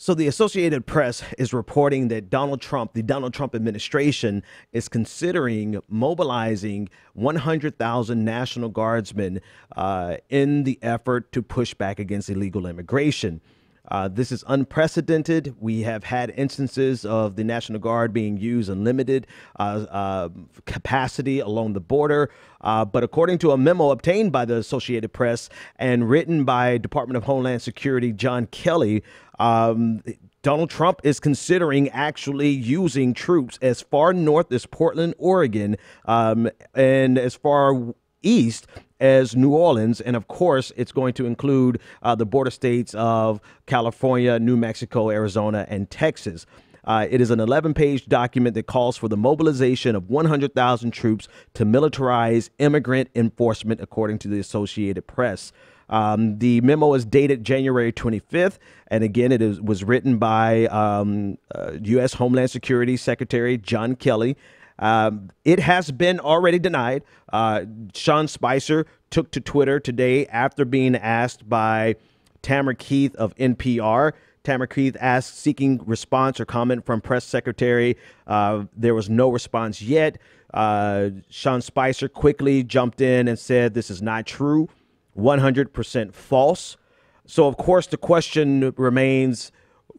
So the Associated Press is reporting that Donald Trump, the Donald Trump administration, is considering mobilizing 100,000 National Guardsmen in the effort to push back against illegal immigration. This is unprecedented. We have had instances of the National Guard being used in limited capacity along the border. But according to a memo obtained by the Associated Press and written by Department of Homeland Security John Kelly, Donald Trump is considering actually using troops as far north as Portland, Oregon, and as far east as New Orleans. And of course, it's going to include the border states of California, New Mexico, Arizona, and Texas. It is an 11-page document that calls for the mobilization of 100,000 troops to militarize immigrant enforcement, according to the Associated Press. The memo is dated January 25th. And again, was written by U.S. Homeland Security Secretary John Kelly. It has been already denied. Sean Spicer took to Twitter today after being asked by Tamara Keith of NPR. Tamara Keith asked, seeking response or comment from press secretary. There was no response yet. Sean Spicer quickly jumped in and said, this is not true, 100% false. So, of course, the question remains,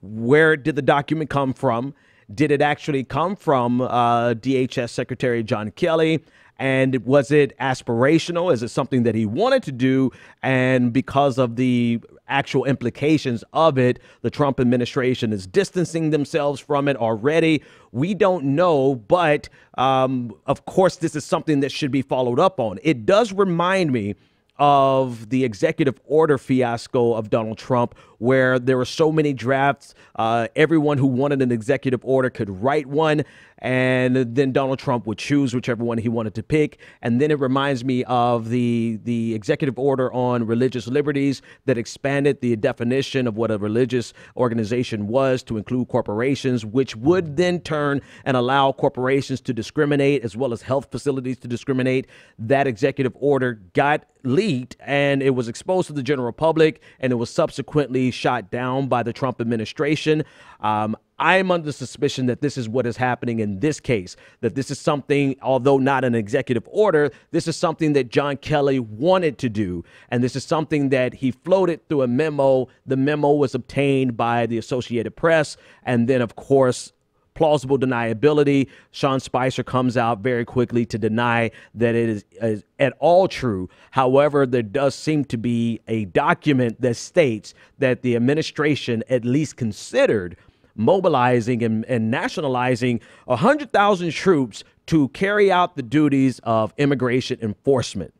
where did the document come from? Did it actually come from DHS Secretary John Kelly? And was it aspirational? Is it something that he wanted to do? And because of the actual implications of it, the Trump administration is distancing themselves from it already. We don't know. But of course, this is something that should be followed up on. It does remind me of the executive order fiasco of Donald Trump, where there were so many drafts. Everyone who wanted an executive order could write one, and then Donald Trump would choose whichever one he wanted to pick. And then it reminds me of the executive order on religious liberties that expanded the definition of what a religious organization was to include corporations, which would then turn and allow corporations to discriminate as well as health facilities to discriminate. That executive order got leaked and it was exposed to the general public, and it was subsequently shot down by the Trump administration. I'm under suspicion that this is what is happening in this case, that this is something, although not an executive order, this is something that John Kelly wanted to do. And this is something that he floated through a memo. The memo was obtained by the Associated Press. And then, of course, plausible deniability. Sean Spicer comes out very quickly to deny that it is at all true. However, there does seem to be a document that states that the administration at least considered mobilizing and nationalizing 100,000 troops to carry out the duties of immigration enforcement.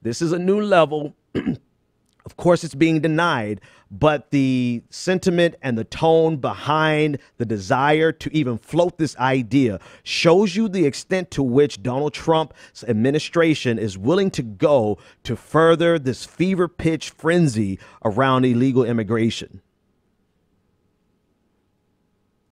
This is a new level. Of course, it's being denied, but the sentiment and the tone behind the desire to even float this idea shows you the extent to which Donald Trump's administration is willing to go to further this fever pitch frenzy around illegal immigration.